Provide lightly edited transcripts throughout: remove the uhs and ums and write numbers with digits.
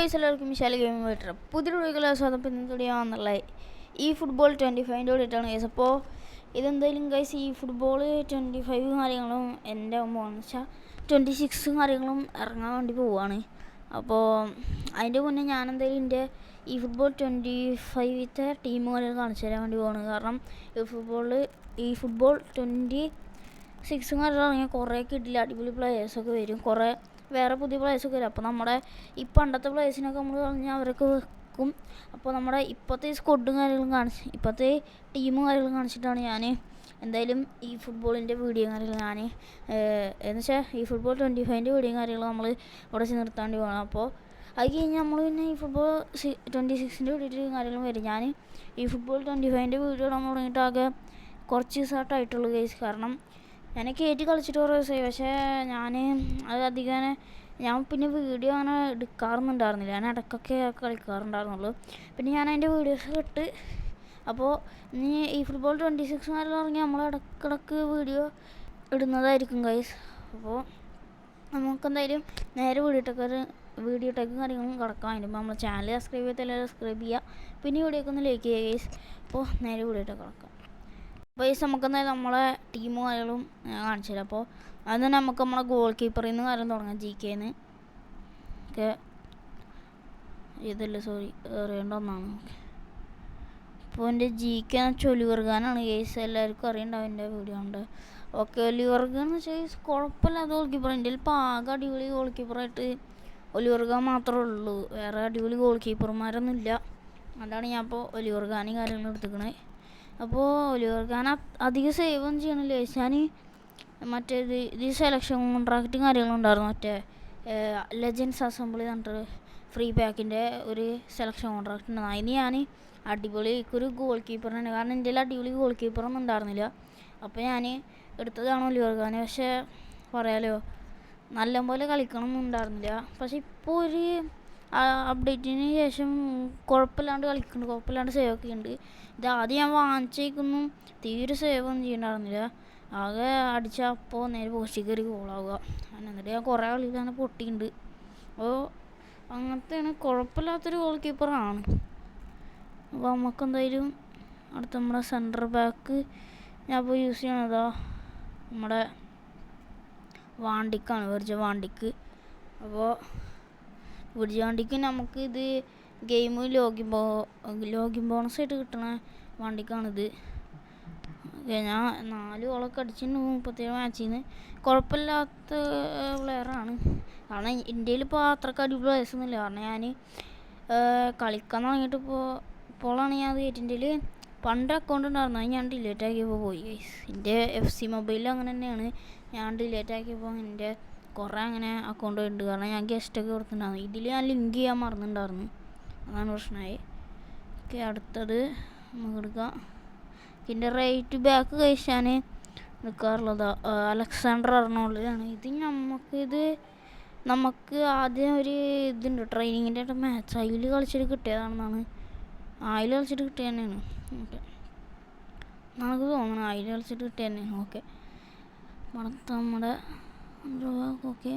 Guys, എല്ലാവർക്കും വിശാല gaming വേട്ടർ പുതിയൊരു വീഡിയോയിലെ സ്വാഗതം. പിന്തുടരാന്നുള്ള ഈ ഫുട്ബോൾ 25ൻ്റെ കൂടിയിട്ടാണ് ഗൈസ്. അപ്പോൾ ഇതെന്തായാലും ഗൈസ് ഈ ഫുട്ബോൾ 25 കാര്യങ്ങളും എൻ്റെ പോകുകയെന്ന് വെച്ചാൽ 26 കാര്യങ്ങളും ഇറങ്ങാൻ വേണ്ടി പോവുകയാണ്. അപ്പോൾ അതിൻ്റെ മുന്നേ ഞാൻ എന്തായാലും എൻ്റെ ഈ ഫുട്ബോൾ 25ത്തെ ടീമുകളിൽ കാണിച്ചു തരാൻ വേണ്ടി പോവാണ്. കാരണം ഈ ഫുട്ബോൾ 26 കാര്യങ്ങൾ ഇറങ്ങിയ കുറേ കിട്ടില്ല അടിപൊളി പ്ലേയേഴ്സൊക്കെ വരും, കുറേ വേറെ പുതിയ പ്ലേയേഴ്സൊക്കെ വരും. അപ്പോൾ നമ്മുടെ ഈ പണ്ടത്തെ പ്ലേയേഴ്സിനൊക്കെ നമ്മൾ പറഞ്ഞാൽ അവരൊക്കെ വെക്കും. അപ്പോൾ നമ്മുടെ ഇപ്പോഴത്തെ സ്ക്വാഡും കാര്യങ്ങളും ഇപ്പോഴത്തെ ടീമും കാര്യങ്ങളും കാണിച്ചിട്ടാണ് ഞാൻ എന്തായാലും ഈ ഫുട്ബോളിൻ്റെ വീഡിയോ കാര്യങ്ങൾ എന്ന് വെച്ചാൽ ഈ ഫുട്ബോൾ 25ൻ്റെ വീഡിയോ കാര്യങ്ങൾ നമ്മൾ ഇവിടെ നിർത്താണ്ടി പോകണം. അപ്പോൾ അത് കഴിഞ്ഞ് നമ്മൾ പിന്നെ ഈ ഫുട്ബോൾ 26ൻ്റെ വീഡിയോ കാര്യങ്ങളും വരും. ഞാൻ ഈ ഫുട്ബോൾ 25ൻ്റെ വീഡിയോ നമ്മൾ തുടങ്ങിയിട്ട് ആകെ കുറച്ച് ദിവസമായിട്ടായിട്ടുള്ളൂ ഗൈസ്. കാരണം ഞാൻ കയറ്റി കളിച്ചിട്ട് കുറേ ദിവസമായി, പക്ഷേ അത് അധികം ഞാൻ പിന്നെ വീഡിയോ അങ്ങനെ എടുക്കാറൊന്നുണ്ടായിരുന്നില്ല. ഞാൻ ഇടയ്ക്കൊക്കെ കളിക്കാറുണ്ടായിരുന്നുള്ളൂ. പിന്നെ ഞാൻ അതിൻ്റെ വീഡിയോസ് ഇട്ട്. അപ്പോൾ ഇനി ഈ ഫുട്ബോൾ 26 ഇറങ്ങി നമ്മൾ ഇടയ്ക്കിടയ്ക്ക് വീഡിയോ ഇടുന്നതായിരിക്കും ഗൈസ്. അപ്പോൾ നമുക്കെന്തായാലും നേരെ വീഡിയോട്ടേക്കും കാര്യങ്ങളും കിടക്കാൻ വേണ്ടി നമ്മൾ ചാനൽ സബ്സ്ക്രൈബ് ചെയ്താൽ സബ്സ്ക്രൈബ് ചെയ്യുക, പിന്നെ വീഡിയോക്ക് ഒന്ന് ലൈക്ക് ചെയ്യുക ഗൈസ്. അപ്പോൾ നേരെ വീഡിയോട്ടേക്ക് കിടക്കാം. അപ്പോൾ ഈ നമുക്കെന്തായാലും നമ്മളെ ടീമും കാര്യങ്ങളും കാണിച്ചു തരാം. അപ്പോൾ അത് നമുക്ക് നമ്മളെ ഗോൾ കീപ്പറിൽ നിന്ന് കാര്യം തുടങ്ങാം. GKന്ന് ഒക്കെ അറിയേണ്ട ഒന്നാണ്. അപ്പോൾ എൻ്റെ GK ഒലിവർഗാനാണ് കേസ്, എല്ലാവർക്കും അറിയണ്ടാവും എൻ്റെ വീഡിയോ ഉണ്ട്. ഓക്കെ, ഒലിവർഗാൻ എന്ന് വെച്ചാൽ കുഴപ്പമില്ലാത്ത ഗോൾ കീപ്പർ. എൻ്റെ ഇപ്പോൾ ആകെ അടിപൊളി ഗോൾ കീപ്പറായിട്ട് ഒലിവർഗാൻ മാത്രമേ ഉള്ളൂ, വേറെ അടിപൊളി ഗോൾ കീപ്പർമാരൊന്നും ഇല്ല. അതാണ് ഞാൻ ഇപ്പോൾ ഒലിവർഗാനും കാര്യങ്ങളും എടുത്തിക്കണേ. അപ്പോൾ ഒലിവർഗാൻ അധികം സേവ് ഒന്നും ചെയ്യണില്ല. ഞാൻ മറ്റേത് ഈ സെലക്ഷൻ കോൺട്രാക്റ്റും കാര്യങ്ങളും ഉണ്ടായിരുന്നു. മറ്റേ ലെജൻസ് അസംബ്ലി പറഞ്ഞിട്ട് ഫ്രീ പാക്കിൻ്റെ ഒരു സെലക്ഷൻ കോൺട്രാക്റ്റ് ഉണ്ടായിരുന്നു. അതിന് ഞാൻ അടിപൊളി ഒരു ഗോൾ കീപ്പറിനാണ്, കാരണം എൻ്റെ അടിപൊളി ഗോൾ കീപ്പറൊന്നും ഉണ്ടായിരുന്നില്ല. അപ്പോൾ ഞാൻ എടുത്തതാണ് ഒലിവർഗാൻ. പക്ഷേ പറയാലോ നല്ലപോലെ കളിക്കണമെന്നുണ്ടായിരുന്നില്ല. പക്ഷെ ഇപ്പോൾ ഒരു അപ്ഡേറ്റിന് ശേഷം കുഴപ്പമില്ലാണ്ട് കളിക്കുന്നുണ്ട്, കുഴപ്പമില്ലാണ്ട് സേവ് ഒക്കെ ഉണ്ട്. ഇത് ആദ്യം ഞാൻ വാങ്ങിച്ചേക്കുന്നു തീരെ സേവ് ഒന്നും ചെയ്യണ്ടായിരുന്നില്ല. ആകെ അടിച്ചാൽ അപ്പോൾ നേരെ പോസ്റ്റ് കയറി ഗോളാവുക. എന്നിട്ട് ഞാൻ കുറേ കളിയിലാണ് പൊട്ടിയിട്ടുണ്ട്. അപ്പോൾ അങ്ങനത്തെയാണ്, കുഴപ്പമില്ലാത്തൊരു ഗോൾ കീപ്പറാണ്. അപ്പോൾ നമുക്കെന്തായാലും അടുത്ത നമ്മുടെ സെൻറ്റർ ബാക്ക് ഞാൻ ഇപ്പോൾ യൂസ് ചെയ്യണതാ നമ്മുടെ വാണ്ടിക്കാണ്, വാണ്ടിക്ക്. അപ്പോൾ വാണ്ടിക്ക് നമുക്ക് ഇത് ഗെയിം ലോഗിൻ ബോണസായിട്ട് കിട്ടണ വണ്ടിക്കാണിത്. ഞാൻ 4 ഗോളൊക്കെ അടിച്ചിട്ടുണ്ട് 37 മാച്ചിൽ നിന്ന്. കുഴപ്പമില്ലാത്ത പ്ലെയറാണ്. കാരണം ഇന്ത്യയിൽ ഇപ്പോൾ അത്രയ്ക്ക് അടിപൊളി പ്ലേയേഴ്സൊന്നുമില്ല. കാരണം ഞാൻ കളിക്കാൻ തുടങ്ങിയിട്ട് ഇപ്പോഴാണ് ഞാൻ അത് ഇന്ത്യയിൽ പണ്ട് അക്കൗണ്ട് ഉണ്ടായിരുന്നു, അത് ഞാൻ ഡിലീറ്റ് ആക്കിയപ്പോൾ പോയി ഗൈസ്. എൻ്റെ FC മൊബൈലിൽ അങ്ങനെ തന്നെയാണ്, ഞാൻ ഡിലീറ്റ് ആക്കിയപ്പോൾ എൻ്റെ കുറേ അങ്ങനെ അക്കൗണ്ട് ഉണ്ട്. കാരണം ഞാൻ ഗസ്റ്റൊക്കെ കൊടുത്തിട്ടുണ്ടായിരുന്നു. ഇതിൽ ഞാൻ ലിങ്ക് ചെയ്യാൻ മറന്നിട്ടുണ്ടായിരുന്നു, അതാണ് പ്രശ്നമായി. ഓക്കെ, അടുത്തത് നമുക്ക് എടുക്കാം. ഇതിൻ്റെ റൈറ്റ് ബാക്ക് കഴിച്ചാൽ എടുക്കാറുള്ളത് അലക്സാണ്ടർ അർണോൾഡിനാണ്. നമുക്ക് ആദ്യം ഒരു ഇതുണ്ട്, ട്രെയിനിങ്ങിൻ്റെ മാച്ച് അതിൽ കളിച്ചിട്ട് കിട്ടിയതാണെന്നാണ്. അതിൽ കളിച്ചിട്ട് കിട്ടിയ തന്നെയാണ്. ഓക്കെ, നമുക്ക് തോന്നണം അതിൽ കളിച്ചിട്ട് കിട്ടിയ തന്നെയാണ്. ഓക്കെ, നമ്മുടെ ഓക്കെ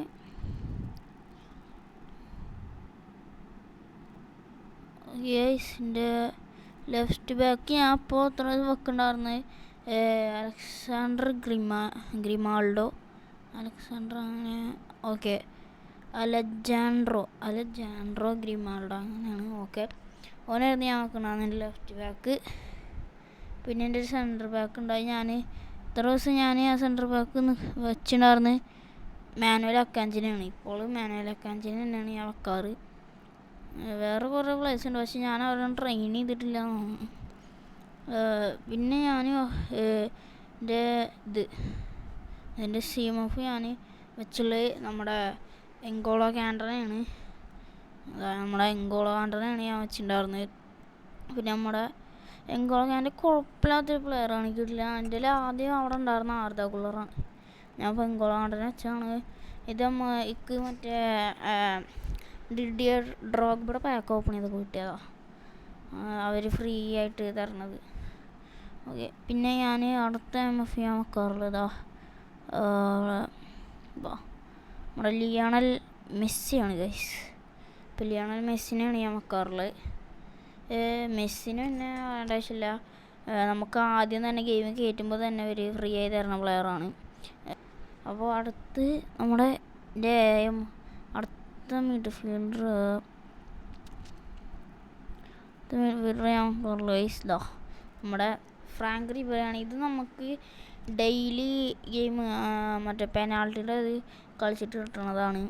എൻ്റെ ലെഫ്റ്റ് ബാക്ക് ഞാൻ ഇപ്പോൾ എത്ര വെക്കുന്നുണ്ടായിരുന്നു, അലക്സാണ്ടർ ഗ്രിമാൾഡോ അങ്ങനെ. ഓക്കെ, അലജാൻഡ്രോ ഗ്രിമാൾഡോ അങ്ങനെയാണ്. ഓക്കെ, ഓനായിരുന്നു ഞാൻ വെക്കണതാണ് എൻ്റെ ലെഫ്റ്റ് ബാക്ക്. പിന്നെ എൻ്റെ ഒരു സെൻറ്റർ ബാക്ക് ഉണ്ടായി. ഞാൻ ഇത്ര ദിവസം ഞാൻ ആ സെൻറ്റർ ബാക്ക് വെച്ചിട്ടുണ്ടായിരുന്നു മാനുവൽ അക്കാഞ്ചിനാണ്. ഇപ്പോൾ മാനുവൽ അക്കാഞ്ചിന് തന്നെയാണ് ഞാൻ വെക്കാറ്. വേറെ കുറേ പ്ലേസ് ഉണ്ട്, പക്ഷെ ഞാൻ അവരെ ട്രെയിൻ ചെയ്തിട്ടില്ല എന്ന് തോന്നുന്നു. പിന്നെ ഞാൻ എൻ്റെ CMF ഞാൻ വെച്ചുള്ളത് നമ്മുടെ എങ്കോളോ കാൻഡറയാണ് ഞാൻ വെച്ചിട്ടുണ്ടായിരുന്നത്. പിന്നെ നമ്മുടെ എങ്കോളോ കാൻ്റെ കുഴപ്പമില്ലാത്തൊരു പ്ലെയറാണ്, കിട്ടില്ല. എൻ്റെ ആദ്യം അവിടെ ഉണ്ടായിരുന്ന ആർദ ഗുളറാണ്. ഞാൻ ഇപ്പോൾ എങ്കോളോ കാൻഡറിനെ വെച്ചാണ് ഇത് മറ്റേ ഡിഡിയർ ഡ്രോഗ്ബയുടെ പാക്ക് ഓപ്പൺ ചെയ്ത് കിട്ടിയതാണ്, അവർ ഫ്രീ ആയിട്ട് തരണത്. ഓക്കെ, പിന്നെ ഞാൻ അടുത്ത MF ഞാൻ വെക്കാറുള്ളതാ നമ്മുടെ ലിയണൽ മെസ്സിയാണ് ഗൈസ്. ഇപ്പോൾ ലിയോണൽ മെസ്സിനെയാണ് ഞാൻ വെക്കാറുള്ളത്. മെസ്സിന് പിന്നെ വേണ്ട ആവശ്യമില്ല. നമുക്ക് ആദ്യം തന്നെ ഗെയിം കയറ്റുമ്പോൾ തന്നെ ഒരു ഫ്രീ ആയി തരുന്ന പ്ലെയറാണ്. അപ്പോൾ അടുത്ത് നമ്മുടെ അടുത്ത മിഡ്ഫീൽഡർ നമ്മുടെ ഫ്രാങ്ക് റിബറിയാണ്. ഇത് നമുക്ക് ഡെയിലി ഗെയിം മറ്റേ പെനാൾട്ടിയുടെ ഇത് കളിച്ചിട്ട് കിട്ടുന്നതാണ്.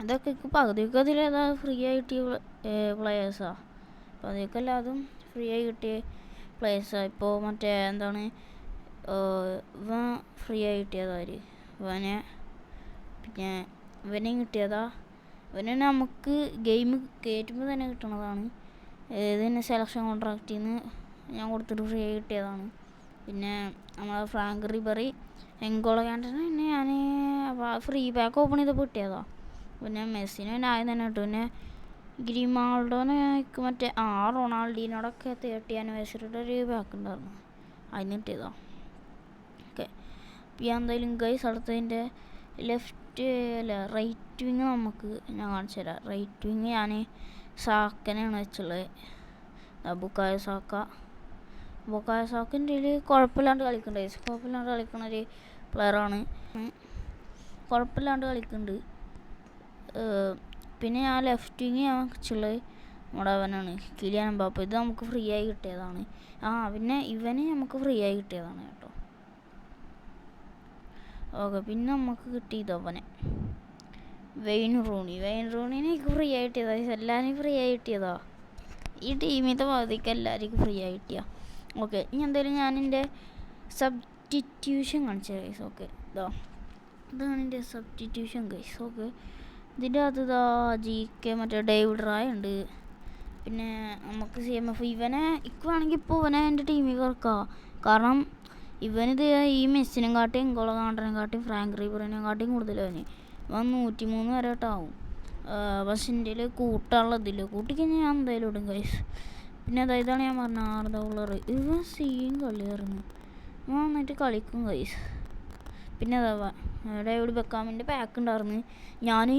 ഇതൊക്കെ പകുതിയൊക്കെ അതിലേതാ ഫ്രീ ആയി കിട്ടിയ പ്ലെയേഴ്സാണ്. പകുതിയൊക്കെ എല്ലാതും ഫ്രീ ആയി കിട്ടിയ പ്ലെയേഴ്സാണ്. ഇപ്പോൾ മറ്റേ എന്താണ് ഇവൻ ഫ്രീ ആയി കിട്ടിയതാര്, പിന്നെ ഇവനെയും കിട്ടിയതാ. ഇവനെ നമുക്ക് ഗെയിം കയറ്റുമ്പോൾ തന്നെ കിട്ടുന്നതാണ്. ഇത് തന്നെ സെലക്ഷൻ കോൺട്രാക്റ്റിൽ നിന്ന് ഞാൻ കൊടുത്തിട്ട് ഫ്രീ ആയി കിട്ടിയതാണ്. പിന്നെ നമ്മളെ ഫ്രാങ്ക് റിബറി എങ്കോളോ കാന്റനെ തന്നെ ഞാൻ ഫ്രീ ബാക്ക് ഓപ്പൺ ചെയ്തപ്പോൾ കിട്ടിയതാണ്. പിന്നെ മെസ്സിന് പിന്നെ ആദ്യം തന്നെ കിട്ടും. പിന്നെ ഗ്രിമാൾഡോനെ മറ്റേ റൊണാൾഡീനോടൊക്കെ 30th ആനിവേഴ്സറിയുടെ ഒരു ബാക്ക് ഉണ്ടായിരുന്നു, അതിന് കിട്ടിയതാണ്. ഓക്കെ, അപ്പോൾ ഞാൻ എന്തായാലും ഗൈസ് അടുത്തതിൻ്റെ റൈറ്റ് വിങ് നമുക്ക് ഞാൻ കാണിച്ചു തരാം. റൈറ്റ് വിങ് ഞാൻ സാക്കനെയാണ് വെച്ചുള്ളത്. ബുക്കായ സാക്കിൻ്റെ കുഴപ്പമില്ലാണ്ട് കളിക്കുന്നുണ്ട്. കുഴപ്പമില്ലാണ്ട് കളിക്കുന്ന ഒരു പ്ലെയറാണ്, കുഴപ്പമില്ലാണ്ട് കളിക്കുന്നുണ്ട്. പിന്നെ ഞാൻ ലെഫ്റ്റ് വിങ് ഞാൻ വെച്ചുള്ളത് നമ്മുടെ അവനാണ് കിലിയൻ എംബാപ്പെ. ഇത് നമുക്ക് ഫ്രീ ആയി കിട്ടിയതാണ്. പിന്നെ ഇവന് നമുക്ക് ഫ്രീ ആയി കിട്ടിയതാണ് കേട്ടോ. ഓക്കെ, പിന്നെ നമുക്ക് കിട്ടിയത് അവനെ വെയിൻ റൂണിനെ എനിക്ക് ഫ്രീ ആയി കിട്ടിയതാ. എല്ലാവരും ഫ്രീ ആയി കിട്ടിയതാ. ഈ ടീമിലത്തെ പകുതിക്ക് എല്ലാവർക്കും ഫ്രീ ആയി കിട്ടിയ. ഓക്കെ, ഇനി എന്തായാലും ഞാൻ എൻ്റെ സബ്സ്റ്റിറ്റ്യൂഷൻ കാണിച്ചു ഗൈസ്. ഓക്കെ, ഇതാണ് എൻ്റെ സബ്സ്റ്റിറ്റ്യൂഷൻ ഗൈസ്. ഓക്കെ, ഇതിൻ്റെ അകത്ത് GK മറ്റേ ഡേവിഡ് റായ് ഉണ്ട്. പിന്നെ നമുക്ക് CMF ഇവനെ ഇക്കുവാണെങ്കിൽ ഇപ്പോൾ ഇവനെ എൻ്റെ ടീമിൽ കുറക്കാം. കാരണം ഇവനിത് ഈ മെസ്സിനും കാട്ടിയും എങ്കോളോ കാണ്ടനെ കാട്ടിയും ഫ്രാങ്ക് റിബറിനെ കാട്ടിയും കൂടുതലവന്. ഇവൻ 103 വരെ ആവും. പക്ഷെ എൻ്റെ കൂട്ടാനുള്ളതില്ല, കൂട്ടിക്കഴിഞ്ഞാൽ ഞാൻ എന്തായാലും ഇടും ഗൈസ്. പിന്നെ അതായതാണ് ഞാൻ പറഞ്ഞ $6. ഇവൻ സീൻ കളിയായിരുന്നു, ഇവൻ നന്നായിട്ട് കളിക്കും ഗൈസ്. പിന്നെ ഡേവിഡ് ബെക്കാമിൻ്റെ പാക്ക് ഉണ്ടായിരുന്നു. ഞാൻ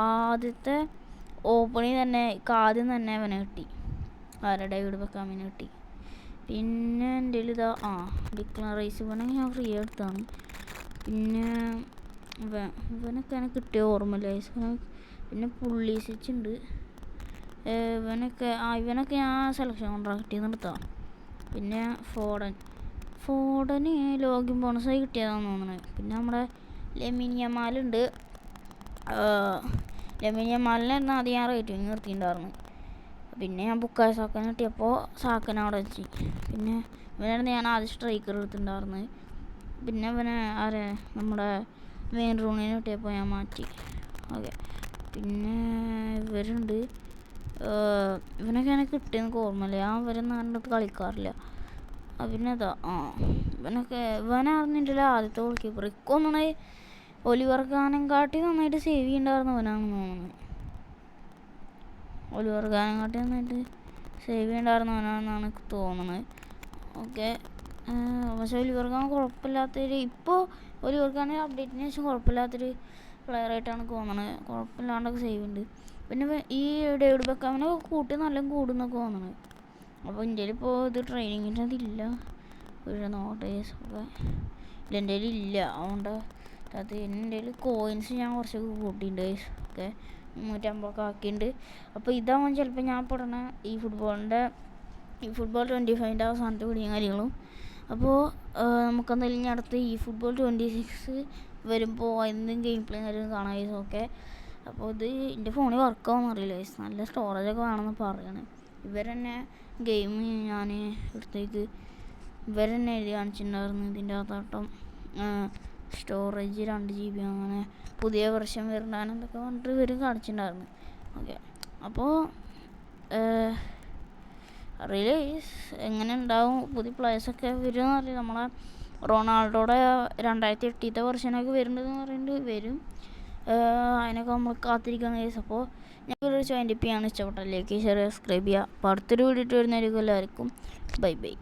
ആദ്യത്തെ ഓപ്പണിൽ തന്നെ ആദ്യം തന്നെ അവനെ കിട്ടി, ഡേവിഡ് ബെക്കാമിനെ കിട്ടി. പിന്നെ എൻ്റെ ഡിക്ലൻ റൈസ് ഇവനെങ്കിൽ ഞാൻ ഫ്രീ എടുത്താണ്. പിന്നെ ഇവനൊക്കെ എനിക്ക് കിട്ടിയ ഓർമ്മയില്ല. പിന്നെ പുള്ളീസിച്ച് ഉണ്ട്. ഇവനൊക്കെ ഞാൻ സെലക്ഷൻ കോൺട്രാക്റ്റിൽ നിന്ന് എടുത്താണ്. പിന്നെ ഫോർഡന് ലോഗിൻ ബോണസായി കിട്ടിയതാണെന്ന് തോന്നുന്നത്. പിന്നെ നമ്മുടെ ലെമിൻ യമാലുണ്ട്. ലെമിൻ യമാലിനായിരുന്നു ആദ്യം ഞാൻ റേറ്റിംഗ് നിർത്തിയിട്ടുണ്ടായിരുന്നു. പിന്നെ ഞാൻ ബുക്കായ സാക്കനെ കിട്ടിയപ്പോൾ സാക്കനെ അവിടെ വെച്ച്. പിന്നെ ഇവനായിരുന്നു ഞാൻ ആദ്യം സ്ട്രൈക്കർ എടുത്തിട്ടുണ്ടായിരുന്നത്. പിന്നെ ഇവനെ നമ്മുടെ വെയിൻ റൂണിനെ കിട്ടിയപ്പോൾ ഞാൻ മാറ്റി. ഓക്കെ, പിന്നെ ഇവരുണ്ട്. ഇവനൊക്കെ എനിക്ക് കിട്ടിയെന്ന് ഓർമ്മയില്ല, ഞാൻ ഇവരൊന്നും എൻ്റെ അടുത്ത് കളിക്കാറില്ല. പിന്നെ ഇവനായിരുന്നു എൻ്റെ ആദ്യത്തെ ഗോൾ കീപ്പർ. ഇക്കൊന്നാണ് ഒലിവർ ഖാനം കാട്ടി നന്നായിട്ട് സേവ് ചെയ്യണ്ടായിരുന്നവനാണെന്ന് തോന്നുന്നത്. ഒലിവർ ഖാനം കാട്ടി നന്നായിട്ട് സേവ് ചെയ്യണ്ടായിരുന്നവനാണെന്നാണ് എനിക്ക് തോന്നുന്നത്. ഓക്കെ, പക്ഷേ ഒലിവർ ഖാൻ കുഴപ്പമില്ലാത്തൊരു ഇപ്പോൾ ഒലിവർ ഖാൻ്റെ അപ്ഡേറ്റിന് ശേഷം കുഴപ്പമില്ലാത്തൊരു പ്ലെയറായിട്ടാണ് തോന്നുന്നത്. കുഴപ്പമില്ലാണ്ടൊക്കെ സേവ് ഉണ്ട്. പിന്നെ ഈ ഡേവിഡ് ബെക്കാമിനെ കൂട്ടി നല്ല കൂടുന്നൊക്കെ തോന്നുന്നത്. അപ്പോൾ ഇന്ത്യയിൽ ഇപ്പോൾ ഇത് ട്രെയിനിങ്ങിൻ്റെ അതില്ല, ഒരു നോട്ടേഴ്സൊക്കെ എൻ്റെ ഇല്ല. അതുകൊണ്ട് എൻ്റെ കോയിൻസ് ഞാൻ കുറച്ചൊക്കെ കൂട്ടിയിട്ടുണ്ട്. ഓക്കെ, 350 ആക്കിയിട്ടുണ്ട്. അപ്പോൾ ഇതാവാൻ ചിലപ്പോൾ ഞാൻ പഠന ഈ ഫുട്ബോൾ 25ൻ്റെ അവസാനത്തെ വീഡിയോ കാര്യങ്ങളും. അപ്പോൾ നമുക്കെന്തായാലും ഇനി അടുത്ത് ഈ ഫുട്ബോൾ 26 വരുമ്പോൾ എന്തും ഗെയിം പ്ലേ കാര്യം കാണാം. ഓക്കെ, അപ്പോൾ ഇത് എൻ്റെ ഫോണിൽ വർക്കാവുമെന്ന് അറിയില്ല, നല്ല സ്റ്റോറേജൊക്കെ വേണമെന്ന് പറയണേ. ഇവരെന്നെ ഗെയിം ഞാൻ എടുത്തേക്ക് ഇവരെന്നെ എഴുതി കാണിച്ചിട്ടുണ്ടായിരുന്നു. ഇതിൻ്റെ അകത്താട്ടം സ്റ്റോറേജ് 2 GB അങ്ങനെ പുതിയ വെർഷൻ വരണ്ടാനെന്നൊക്കെ പറഞ്ഞിട്ട് ഇവർ കാണിച്ചിട്ടുണ്ടായിരുന്നു. ഓക്കെ, അപ്പോൾ അറിയില്ല എങ്ങനെ ഉണ്ടാവും, പുതിയ പ്ലേയേഴ്സൊക്കെ വരുമെന്ന് അറിയില്ല. നമ്മളെ റൊണാൾഡോയുടെ 2008 വെർഷനൊക്കെ വരുന്നുണ്ടെന്ന് പറയുന്നുണ്ട്, വരും. അതിനൊക്കെ നമ്മൾ കാത്തിരിക്കുകയാണ് ഗൈസ്. അപ്പോൾ ഞാൻ ഒരു 20p ആണ്. ഇഷ്ടപ്പെട്ട ലൈക്ക് ഷെയർ സബ്സ്ക്രൈബ് ചെയ്യുക. അപ്പോൾ അടുത്തൊരു വീഡിയോ ഇട്ട് വരുന്നതായിരിക്കും. എല്ലാവർക്കും ബൈ ബൈ.